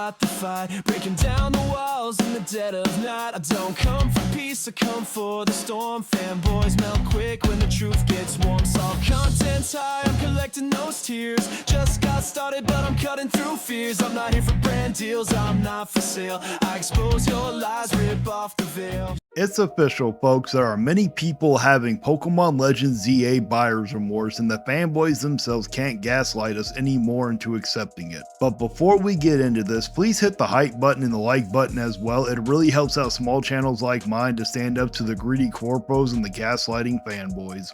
fought the fight, breaking down the walls in the dead of night. I don't come for peace, I come for the storm. Fanboys melt quick when the truth gets warm. Saw content's high, I'm collecting those tears. Just got started, but I'm cutting through fears. I'm not here for brand deals, I'm not for sale. I expose your lies, rip off the veil. It's official, folks. There are many people having Pokemon Legends ZA buyer's remorse, and the fanboys themselves can't gaslight us anymore into accepting it. But before we get into this, please hit the hype button and the like button as well. It really helps out small channels like mine to stand up to the greedy corpos and the gaslighting fanboys.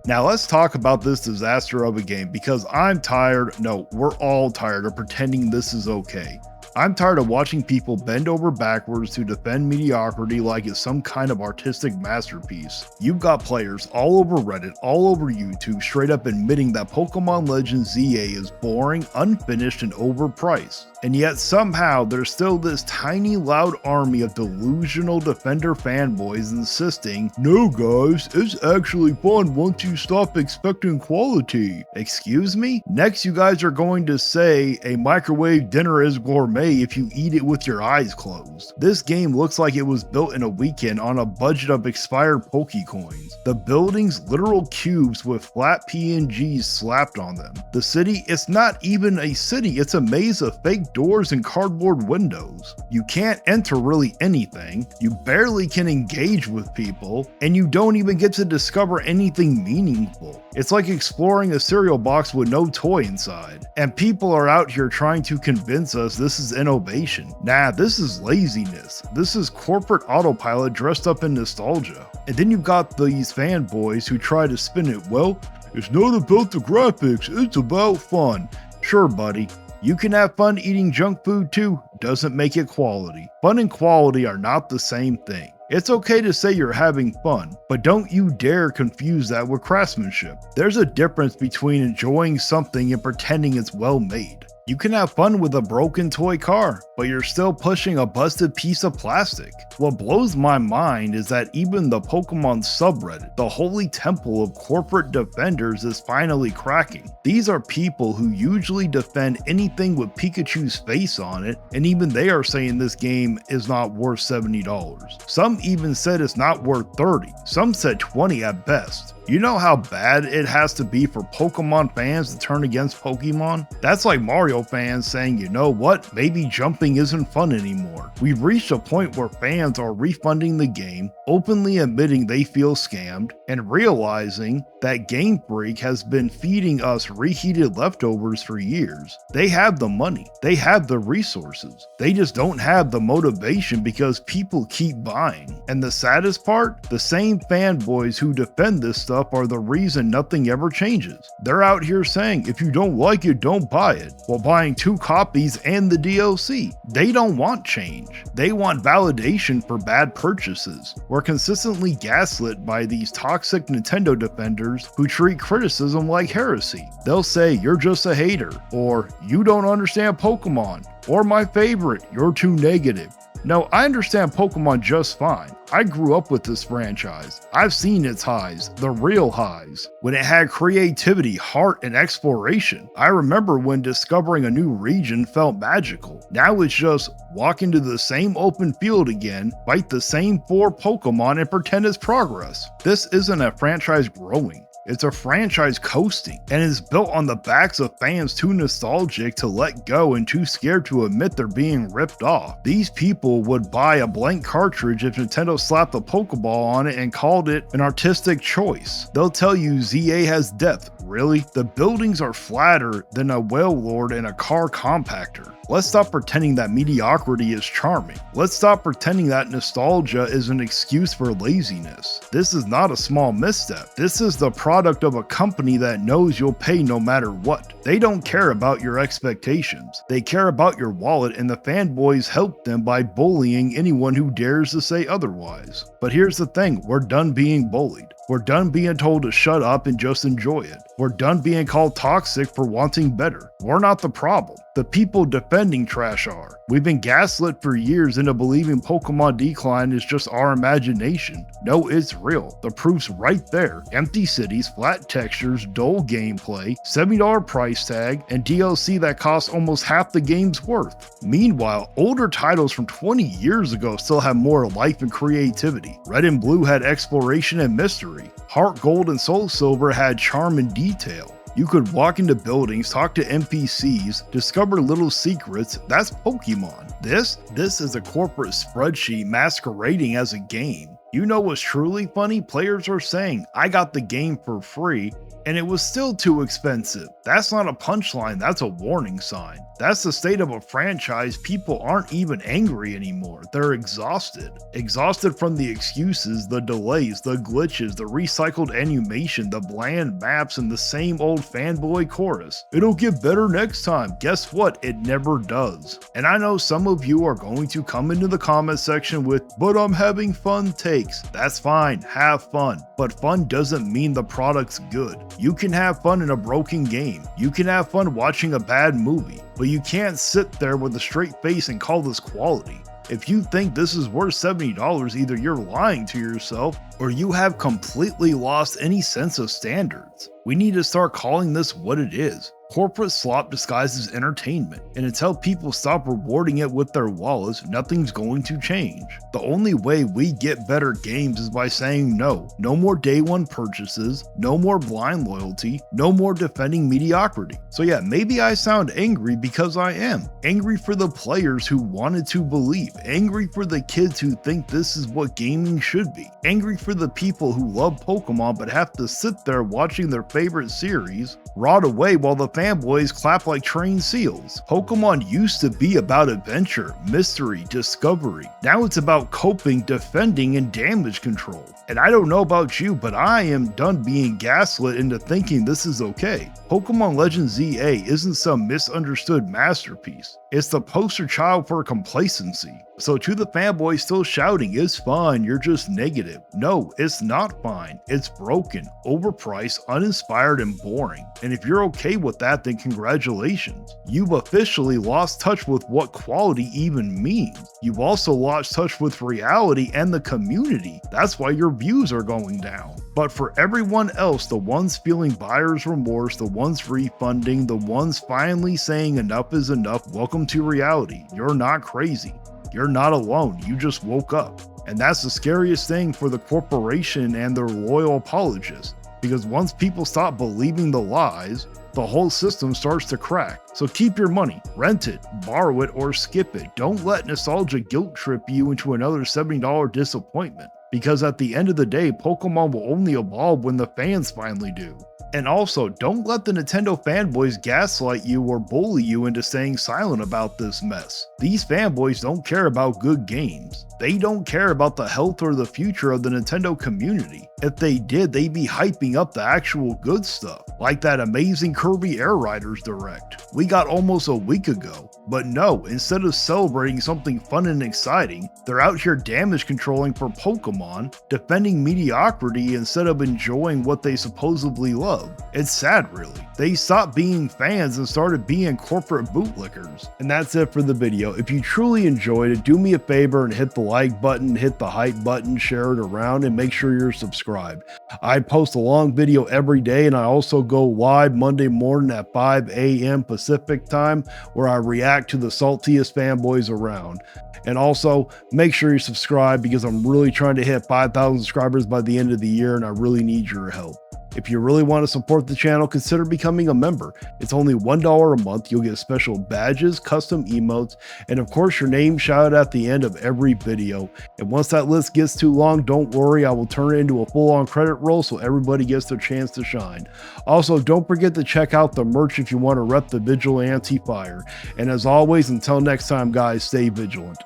Now let's talk about this disaster of a game, because I'm tired, no, we're all tired of pretending this is okay. I'm tired of watching people bend over backwards to defend mediocrity like it's some kind of artistic masterpiece. You've got players all over Reddit, all over YouTube, straight up admitting that Pokemon Legends ZA is boring, unfinished, and overpriced. And yet somehow there's still this tiny loud army of delusional Defender fanboys insisting, "No guys, it's actually fun once you stop expecting quality." Excuse me? Next you guys are going to say a microwave dinner is gourmet if you eat it with your eyes closed. This game looks like it was built in a weekend on a budget of expired Pokecoins. The buildings literal cubes with flat PNGs slapped on them. The city, it's not even a city, it's a maze of fake doors and cardboard windows. You can't enter really anything, you barely can engage with people, and you don't even get to discover anything meaningful. It's like exploring a cereal box with no toy inside. And people are out here trying to convince us this is innovation. Nah, this is laziness. This is corporate autopilot dressed up in nostalgia. And then you've got these fanboys who try to spin it, well, it's not about the graphics, it's about fun. Sure buddy, you can have fun eating junk food too, doesn't make it quality. Fun and quality are not the same thing. It's okay to say you're having fun, but don't you dare confuse that with craftsmanship. There's a difference between enjoying something and pretending it's well made. You can have fun with a broken toy car, but you're still pushing a busted piece of plastic. What blows my mind is that even the Pokemon subreddit, the holy temple of corporate defenders, is finally cracking. These are people who usually defend anything with Pikachu's face on it, and even they are saying this game is not worth $70. Some even said it's not worth $30, some said $20 at best. You know how bad it has to be for Pokemon fans to turn against Pokemon? That's like Mario fans saying, you know what, maybe jumping isn't fun anymore. We've reached a point where fans are refunding the game, openly admitting they feel scammed, and realizing that Game Freak has been feeding us reheated leftovers for years. They have the money, they have the resources, they just don't have the motivation because people keep buying. And the saddest part, the same fanboys who defend this stuff are the reason nothing ever changes. They're out here saying, if you don't like it, don't buy it, while buying 2 copies and the DLC. They don't want change. They want validation for bad purchases. We're consistently gaslit by these toxic Nintendo defenders who treat criticism like heresy. They'll say, you're just a hater, or you don't understand Pokemon, or my favorite, you're too negative. No, I understand Pokemon just fine. I grew up with this franchise. I've seen its highs, the real highs, when it had creativity, heart, and exploration. I remember when discovering a new region felt magical. Now it's just walk into the same open field again, fight the same 4 Pokemon, and pretend it's progress. This isn't a franchise growing. It's a franchise coasting, and is built on the backs of fans too nostalgic to let go and too scared to admit they're being ripped off. These people would buy a blank cartridge if Nintendo slapped a Pokeball on it and called it an artistic choice. They'll tell you ZA has depth. Really? The buildings are flatter than a Wailord and a car compactor. Let's stop pretending that mediocrity is charming. Let's stop pretending that nostalgia is an excuse for laziness. This is not a small misstep. This is the product of a company that knows you'll pay no matter what. They don't care about your expectations. They care about your wallet, and the fanboys help them by bullying anyone who dares to say otherwise. But here's the thing, we're done being bullied. We're done being told to shut up and just enjoy it. We're done being called toxic for wanting better. We're not the problem. the people defending trash are. We've been gaslit for years into believing Pokemon decline is just our imagination. No, it's real. The proof's right there. Empty cities, flat textures, dull gameplay, $70 price tag, and DLC that costs almost half the game's worth. Meanwhile, older titles from 20 years ago still have more life and creativity. Red and Blue had exploration and mystery. Heart Gold and Soul Silver had charm and detail. You could walk into buildings, talk to NPCs, discover little secrets. That's Pokemon. This is a corporate spreadsheet masquerading as a game. You know what's truly funny? Players are saying, I got the game for free, and it was still too expensive. That's not a punchline, that's a warning sign. That's the state of a franchise. People aren't even angry anymore. They're exhausted. Exhausted from the excuses, the delays, the glitches, the recycled animation, the bland maps, and the same old fanboy chorus. It'll get better next time. Guess what? It never does. And I know some of you are going to come into the comment section with, but I'm having fun takes. That's fine, have fun. But fun doesn't mean the product's good. You can have fun in a broken game. You can have fun watching a bad movie. But you can't sit there with a straight face and call this quality. If you think this is worth $70, either you're lying to yourself or you have completely lost any sense of standards. We need to start calling this what it is. Corporate slop disguised as entertainment, and until people stop rewarding it with their wallets, nothing's going to change. The only way we get better games is by saying no. No more day one purchases, no more blind loyalty, no more defending mediocrity. So yeah, maybe I sound angry because I am. Angry for the players who wanted to believe, angry for the kids who think this is what gaming should be, angry for the people who love Pokemon but have to sit there watching their favorite series rot away while the fanboys clap like trained seals. Pokemon used to be about adventure, mystery, discovery. Now it's about coping, defending, and damage control. And I don't know about you, but I am done being gaslit into thinking this is okay. Pokemon Legends ZA isn't some misunderstood masterpiece. It's the poster child for complacency. So to the fanboys still shouting, it's fine, you're just negative. No, it's not fine. It's broken, overpriced, uninspired, and boring. And if you're okay with that, then congratulations. You've officially lost touch with what quality even means. You've also lost touch with reality and the community. That's why your views are going down. But for everyone else, the ones feeling buyer's remorse, the ones refunding, the ones finally saying enough is enough, welcome to reality. You're not crazy. You're not alone, you just woke up. And that's the scariest thing for the corporation and their loyal apologists, because once people stop believing the lies, the whole system starts to crack. So keep your money, rent it, borrow it, or skip it. Don't let nostalgia guilt trip you into another $70 disappointment, because at the end of the day, Pokemon will only evolve when the fans finally do. And also, don't let the Nintendo fanboys gaslight you or bully you into staying silent about this mess. These fanboys don't care about good games. They don't care about the health or the future of the Nintendo community. If they did, they'd be hyping up the actual good stuff, like that amazing Kirby Air Riders Direct we got almost a week ago. But no, instead of celebrating something fun and exciting, they're out here damage controlling for Pokemon, defending mediocrity instead of enjoying what they supposedly love. It's sad, really. They stopped being fans and started being corporate bootlickers. And that's it for the video. If you truly enjoyed it, do me a favor and hit the like button, hit the hype button, share it around, and make sure you're subscribed. I post a long video every day, and I also go live Monday morning at 5 a.m. Pacific time, where I react to the saltiest fanboys around. And also, make sure you subscribe, because I'm really trying to hit 5,000 subscribers by the end of the year, and I really need your help. If you really want to support the channel, consider becoming a member. It's only $1 a month. You'll get special badges, custom emotes, and of course your name shouted at the end of every video. And once that list gets too long, don't worry, I will turn it into a full-on credit roll so everybody gets their chance to shine. Also, don't forget to check out the merch if you want to rep the Vigilante Fire. And as always, until next time guys, stay vigilant.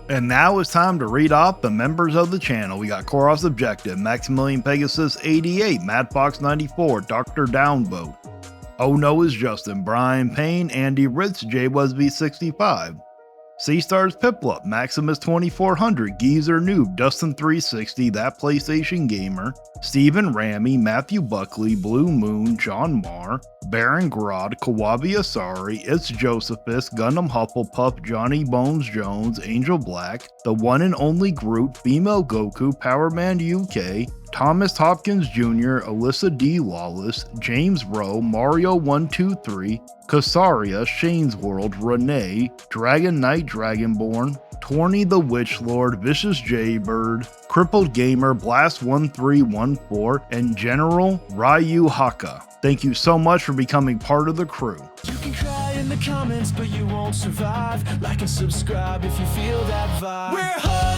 And now it's time to read off the members of the channel. We got Koros Objective, Maximilian Pegasus 88, Madfox 94, Dr. Downvote, Oh No is Justin, Brian Payne, Andy Ritz, J Wesby 65, C-Stars Piplup, Maximus 2400, Geezer Noob, Dustin 360, That PlayStation Gamer, Stephen Ramey, Matthew Buckley, Blue Moon, John Marr, Baron Grod, Kawabi Asari, It's Josephus, Gundam Hufflepuff, Johnny Bones Jones, Angel Black, The One and Only Groot, Female Goku, Powerman UK, Thomas Hopkins Jr., Alyssa D. Lawless, James Rowe, Mario123, Kasaria, Shane's World, Renee, Dragon Knight Dragonborn, Torny the Witch Lord, Vicious Jaybird, Crippled Gamer, Blast1314, and General Ryu Haka. Thank you so much for becoming part of the crew. You can cry in the comments, but you won't survive. Like and subscribe if you feel that vibe. We're hard.